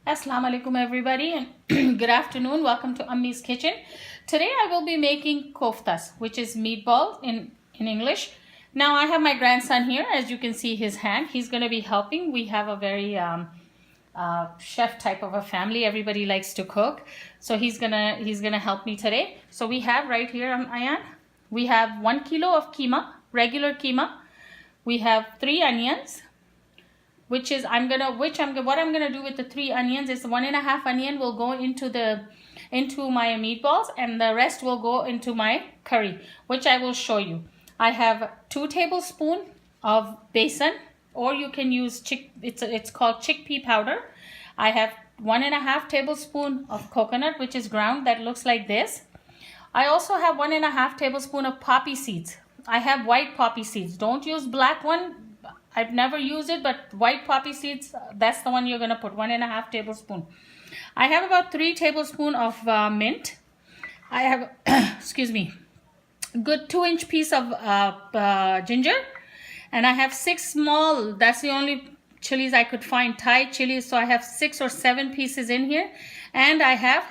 Assalamu alaikum everybody and good afternoon. Welcome to Ammi's Kitchen. Today I will be making koftas, which is meatball in English. Now I have my grandson here. As you can see his hand, he's going to be helping. We have a very chef type of a family. Everybody likes to cook. So he's gonna help me today. So we have right here, Ayan, we have 1 kilo of Qeema, regular Qeema. We have 3 onions. What I'm gonna do with the 3 onions is 1.5 onion will go into my meatballs, and the rest will go into my curry, which I will show you. I have 2 tablespoons of besan, or you can use it's called chickpea powder. I have 1.5 tablespoon of coconut, which is ground, that looks like this. I also have 1.5 tablespoon of poppy seeds. I have white poppy seeds. Don't use black one. I've never used it, but white poppy seeds, that's the one you're going to put, 1.5 tablespoon. I have about 3 tablespoons of mint. I have, excuse me, good 2-inch piece of ginger. And I have 6 small, that's the only chilies I could find, Thai chilies. So I have 6 or 7 pieces in here. And I have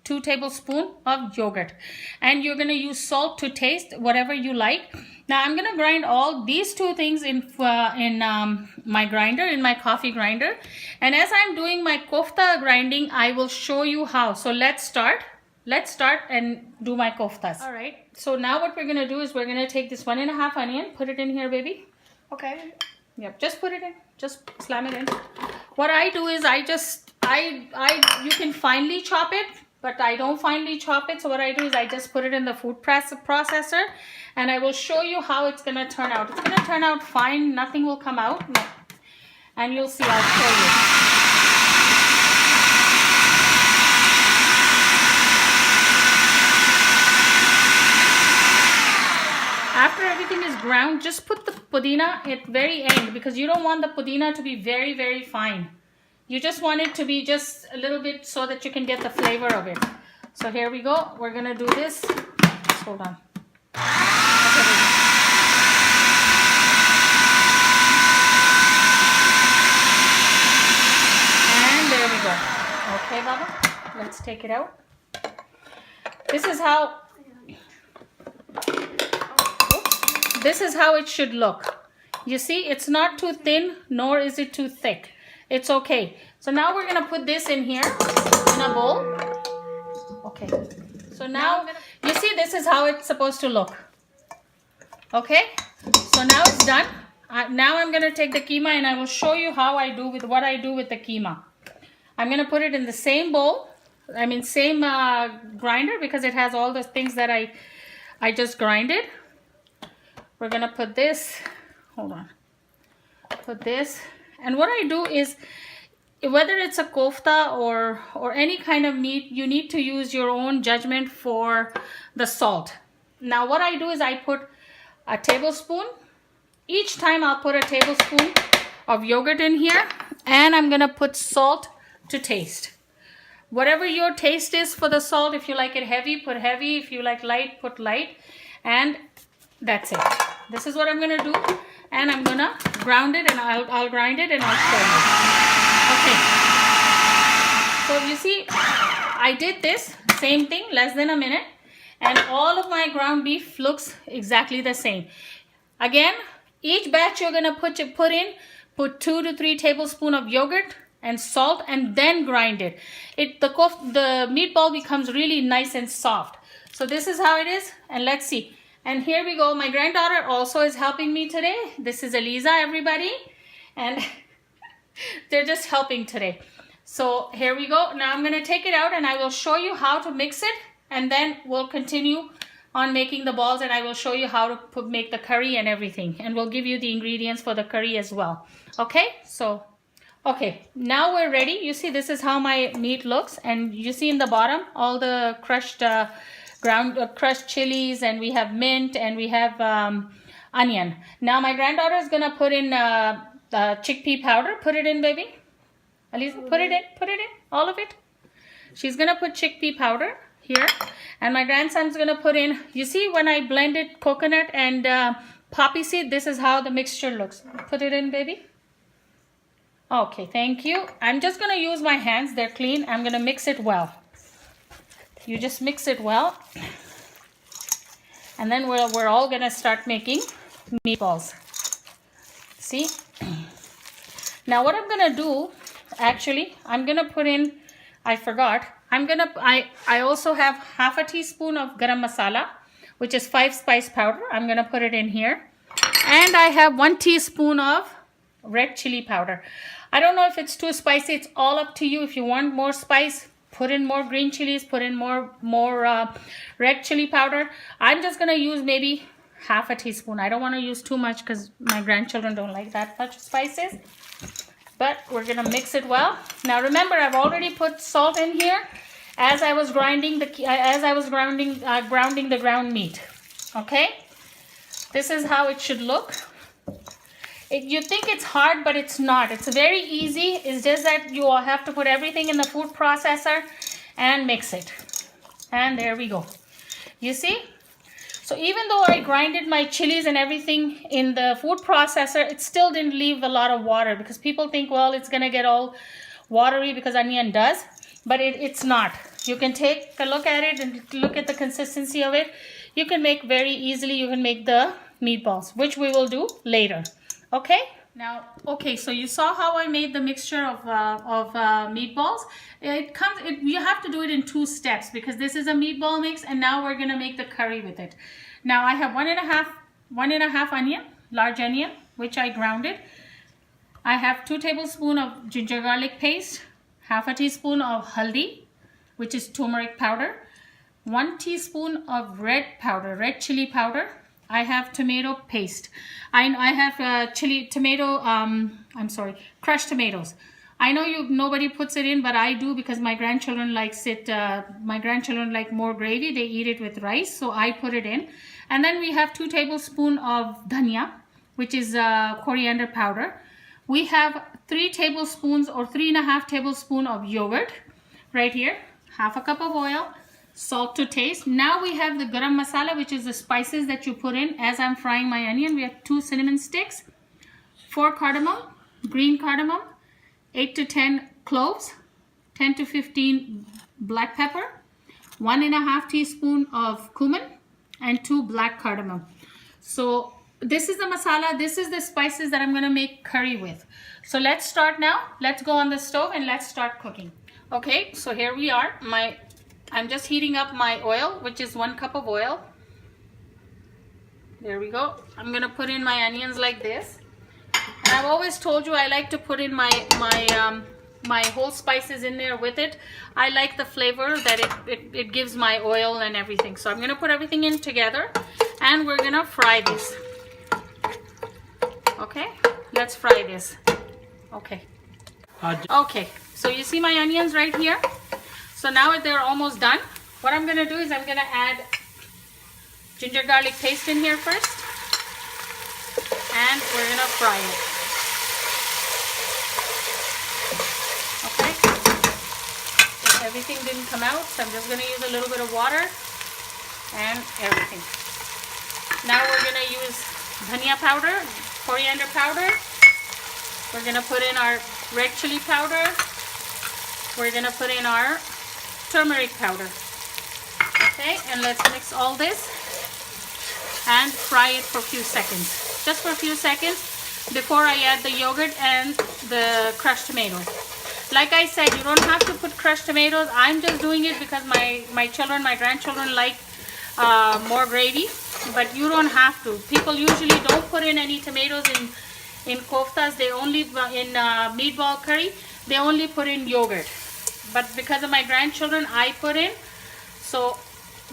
2 tablespoons of yogurt. And you're going to use salt to taste, whatever you like. Now I'm going to grind all these 2 things in my grinder, in my coffee grinder. And as I'm doing my kofta grinding, I will show you how. So let's start and do my koftas. All right. So now what we're going to do is we're going to take this 1.5 onion, put it in here, baby. Okay. Yep. Just put it in. Just slam it in. What I do is you can finely chop it, but I don't finely chop it. So what I do is I just put it in the food processor, and I will show you how it's going to turn out. It's going to turn out fine. Nothing will come out. No. And you'll see, I'll show you. After everything is ground, just put the pudina at very end, because you don't want the pudina to be very, very fine. You just want it to be just a little bit so that you can get the flavor of it. So here we go. We're going to do this. Just hold on. And there we go. Okay, Baba. Let's take it out. This is how it should look. You see, it's not too thin, nor is it too thick. It's okay. So now we're going to put this in here in a bowl. Okay. So now, you see, this is how it's supposed to look. Okay. So now it's done. Now I'm going to take the Qeema and I will show you what I do with the Qeema. I'm going to put it in the same bowl. Same grinder, because it has all the things that I just grinded. We're going to put this. Hold on. Put this. And what I do is, whether it's a kofta or any kind of meat, you need to use your own judgment for the salt. Now what I do is I put a tablespoon. Each time I'll put a tablespoon of yogurt in here, and I'm going to put salt to taste. Whatever your taste is for the salt, if you like it heavy, put heavy. If you like light, put light. And that's it. This is what I'm going to do. And I'm going to ground it, and I'll grind it and I'll show you. Okay. So you see, I did this, same thing, less than a minute. And all of my ground beef looks exactly the same. Again, each batch you're going to put 2 to 3 tablespoons of yogurt and salt, and then grind it. The meatball becomes really nice and soft. So this is how it is, and let's see. And here we go. My granddaughter also is helping me today. This is Eliza, everybody. And they're just helping today. So here we go. Now I'm going to take it out and I will show you how to mix it. And then we'll continue on making the balls, and I will show you how to make the curry and everything. And we'll give you the ingredients for the curry as well. Okay, so, okay. Now we're ready. You see, this is how my meat looks. And you see in the bottom, all the crushed crushed chilies, and we have mint, and we have onion. Now my granddaughter is gonna put in chickpea powder. Put it in, baby. Elisa, put it in, all of it. She's gonna put chickpea powder here, and my grandson's gonna put in. You see, when I blended coconut and poppy seed, this is how the mixture looks. Put it in, baby. Okay, thank you. I'm just going to use my hands. They're clean. I'm going to mix it well. You just mix it well. And then we're all going to start making meatballs. See? Now what I'm going to do, actually, I'm going to put in, I forgot, I also have half a teaspoon of garam masala, which is 5 spice powder. I'm going to put it in here. And I have 1 teaspoon of red chili powder. I don't know if it's too spicy. It's all up to you. If you want more spice, put in more green chilies, put in more red chili powder. I'm just going to use maybe half a teaspoon. I don't want to use too much because my grandchildren don't like that much spices. But we're going to mix it well. Now remember, I've already put salt in here as I was grounding the ground meat. Okay? This is how it should look. You think it's hard, but it's not. It's very easy. It's just that you all have to put everything in the food processor and mix it. And there we go. You see? So even though I grinded my chilies and everything in the food processor, it still didn't leave a lot of water, because people think, well, it's going to get all watery because onion does, but it's not. You can take a look at it and look at the consistency of it. You can make very easily, you can make the meatballs, which we will do later. Okay? Now, okay, so you saw how I made the mixture of meatballs. You have to do it in 2 steps, because this is a meatball mix, and now we're going to make the curry with it. Now I have one and a half onion, large onion, which I grounded. I have 2 tablespoons of ginger garlic paste, half a teaspoon of haldi, which is turmeric powder, 1 teaspoon of red chili powder. I have tomato paste. I have crushed tomatoes. I know nobody puts it in, but I do, because my grandchildren likes it. My grandchildren like more gravy. They eat it with rice, so I put it in. And then we have 2 tablespoons of dhania, which is coriander powder. We have 3 tablespoons or 3.5 tablespoons of yogurt right here. Half a cup of oil. Salt to taste. Now we have the garam masala, which is the spices that you put in as I'm frying my onion. We have 2 cinnamon sticks, 4 cardamom, green cardamom, 8 to 10 cloves, 10 to 15 black pepper, 1.5 teaspoon of cumin, and 2 black cardamom. So this is the masala. This is the spices that I'm going to make curry with. So let's start now. Let's go on the stove and let's start cooking. Okay, so here we are. I'm just heating up my oil, which is 1 cup of oil. There we go. I'm going to put in my onions like this. And I've always told you I like to put in my whole spices in there with it. I like the flavor that it gives my oil and everything. So I'm going to put everything in together, and we're going to fry this. Okay, let's fry this. Okay. Okay, so you see my onions right here? So now they're almost done. What I'm going to do is I'm going to add ginger garlic paste in here first. And we're going to fry it. Okay. If everything didn't come out, so I'm just going to use a little bit of water and everything. Now we're going to use dhania powder, coriander powder. We're going to put in our red chili powder. We're going to put in our turmeric powder. Okay, and let's mix all this and fry it for a few seconds. Just for a few seconds before I add the yogurt and the crushed tomatoes. Like I said, you don't have to put crushed tomatoes. I'm just doing it because my grandchildren like more gravy, but you don't have to. People usually don't put in any tomatoes in koftas. They only, in meatball curry, they only put in yogurt. But because of my grandchildren, I put in. So,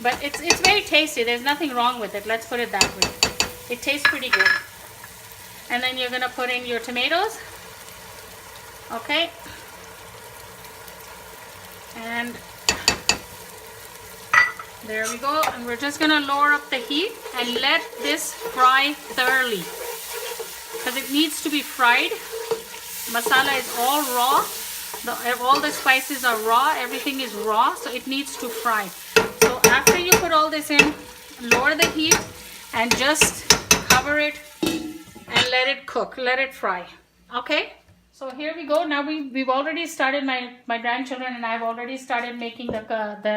but it's very tasty. There's nothing wrong with it. Let's put it that way. It tastes pretty good. And then you're going to put in your tomatoes. Okay. And there we go. And we're just going to lower up the heat and let this fry thoroughly, because it needs to be fried. Masala is all raw. All the spices are raw. Everything is raw, so it needs to fry. So after you put all this in, lower the heat and just cover it and let it cook. Let it fry. Okay? So here we go. Now we've already started, my grandchildren and I've already started making the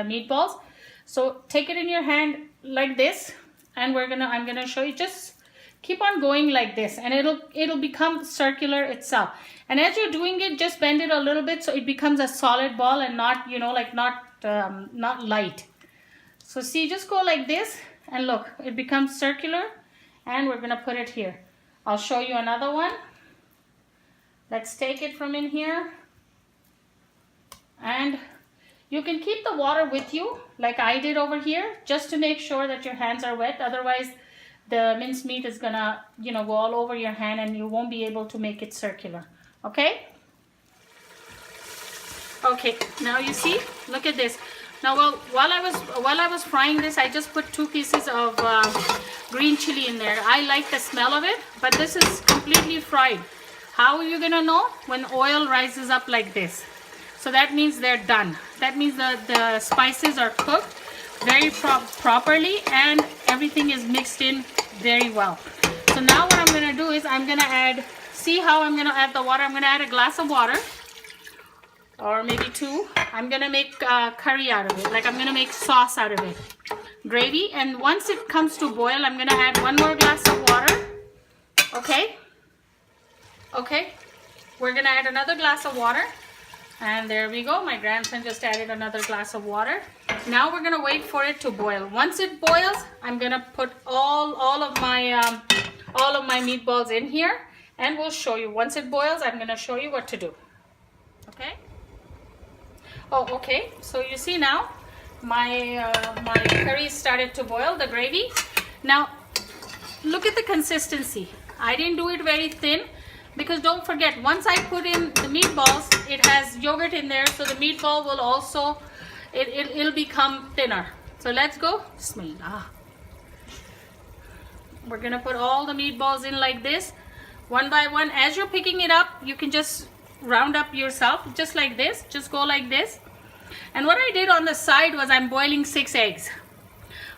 meatballs. So take it in your hand like this, and I'm gonna show you. Just keep on going like this, and it'll become circular itself. And as you're doing it, just bend it a little bit so it becomes a solid ball and not, you know, like not light. So see, just go like this, and look, it becomes circular, and we're gonna put it here. I'll show you another one. Let's take it from in here, and you can keep the water with you like I did over here, just to make sure that your hands are wet. Otherwise the mincemeat is gonna, you know, go all over your hand and you won't be able to make it circular. Okay, now you see, look at this. Now while I was frying this, I just put 2 pieces of green chili in there. I like the smell of it, but this is completely fried. How are you gonna know? When oil rises up like this. So that means they're done. That means the spices are cooked very properly, and everything is mixed in very well. So now what I'm gonna do is I'm gonna add, see how I'm gonna add the water? I'm gonna add a glass of water, or maybe 2. I'm gonna make curry out of it. Like I'm gonna make sauce out of it. Gravy. And once it comes to boil, I'm gonna add 1 more glass of water. Okay, we're gonna add another glass of water, and there we go. My grandson just added another glass of water. Now we're gonna wait for it to boil. Once it boils, I'm gonna put all of my meatballs in here, and we'll show you. Once it boils, I'm gonna show you what to do. Okay. Oh, okay. So you see now, my curry started to boil, the gravy. Now look at the consistency. I didn't do it very thin, because don't forget, once I put in the meatballs, it has yogurt in there, so the meatball will also, it'll become thinner. So let's go. Bismillah. We're gonna put all the meatballs in like this, one by one. As you're picking it up, you can just round up yourself, just like this. Just go like this. And what I did on the side was I'm boiling 6 eggs.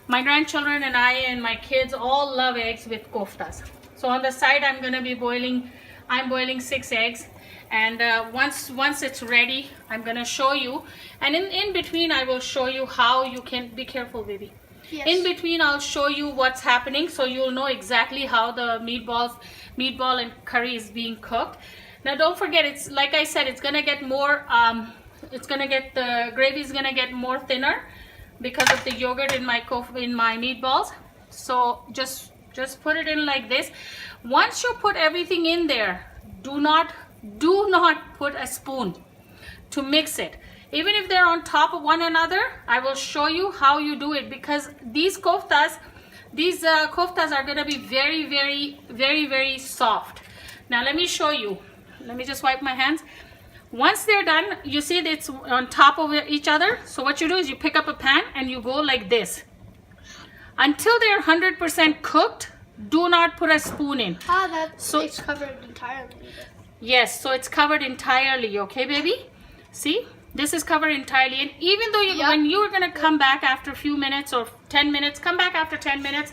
My grandchildren and I and my kids all love eggs with koftas. So on the side, I'm boiling 6 eggs, and once it's ready, I'm gonna show you. And in between, I will show you how you can be careful, baby. Yes. In between, I'll show you what's happening, so you'll know exactly how the meatball and curry is being cooked. Now don't forget, it's like I said, it's gonna get more. The gravy is gonna get more thinner because of the yogurt in my meatballs. So just put it in like this. Once you put everything in there, do not put a spoon to mix it. Even if they're on top of one another, I will show you how you do it, because these koftas are going to be very, very, very, very soft. Now let me show you. Let me just wipe my hands. Once they're done, you see it's on top of each other. So what you do is you pick up a pan and you go like this. Until they're 100% cooked, do not put a spoon in. It's covered entirely. Yes, so it's covered entirely, okay, baby? See, this is covered entirely. And even though when you're gonna come back after a few minutes or 10 minutes, come back after 10 minutes,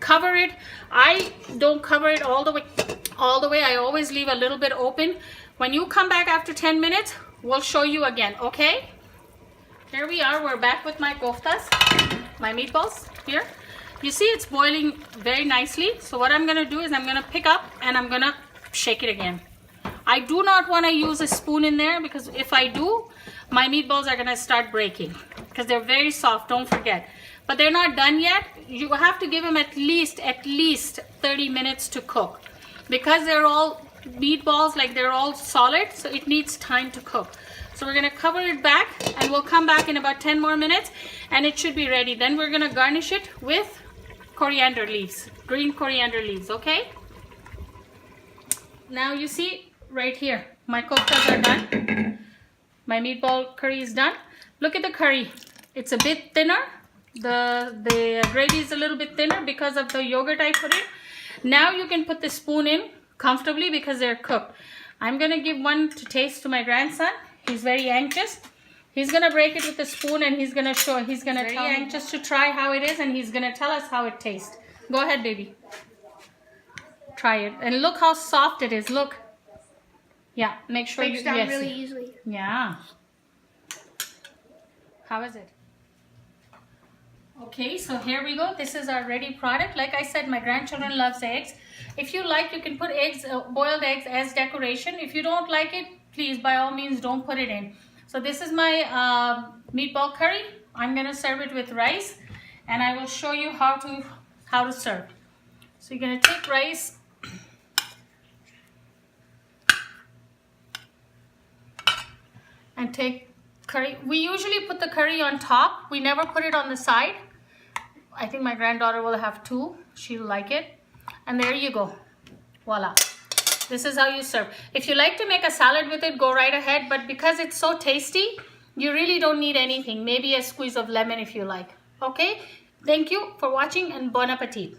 cover it. I don't cover it all the way. I always leave a little bit open. When you come back after 10 minutes, we'll show you again, okay? Here we are. We're back with my koftas, my meatballs here. You see it's boiling very nicely. So what I'm going to do is I'm going to pick up and I'm going to shake it again. I do not want to use a spoon in there, because if I do, my meatballs are going to start breaking, because they're very soft, don't forget. But they're not done yet. You have to give them at least 30 minutes to cook, because they're all meatballs, like they're all solid, so it needs time to cook. So we're going to cover it back, and we'll come back in about 10 more minutes and it should be ready. Then we're going to garnish it with coriander leaves, green coriander leaves, okay? Now you see right here, my koftas are done. My meatball curry is done. Look at the curry. It's a bit thinner. The gravy is a little bit thinner because of the yogurt I put in. Now you can put the spoon in comfortably because they're cooked. I'm going to give one to taste to my grandson. He's very anxious. He's going to break it with a spoon and he's going to show. He's going to tell anxious to try how it is, and he's going to tell us how it tastes. Go ahead, baby. Try it. And look how soft it is. Look. Yeah, make sure Breaks you down yes. really easily. Yeah. How is it? Okay, so here we go. This is our ready product. Like I said, my grandchildren loves eggs. If you like, you can put eggs, boiled eggs as decoration. If you don't like it, please, by all means, don't put it in. So this is my meatball curry. I'm gonna serve it with rice, and I will show you how to serve. So you're gonna take rice. And take curry. We usually put the curry on top. We never put it on the side. I think my granddaughter will have two. She'll like it. And there you go. Voila. This is how you serve. If you like to make a salad with it, go right ahead. But because it's so tasty, you really don't need anything. Maybe a squeeze of lemon if you like. Okay? Thank you for watching and bon appetit.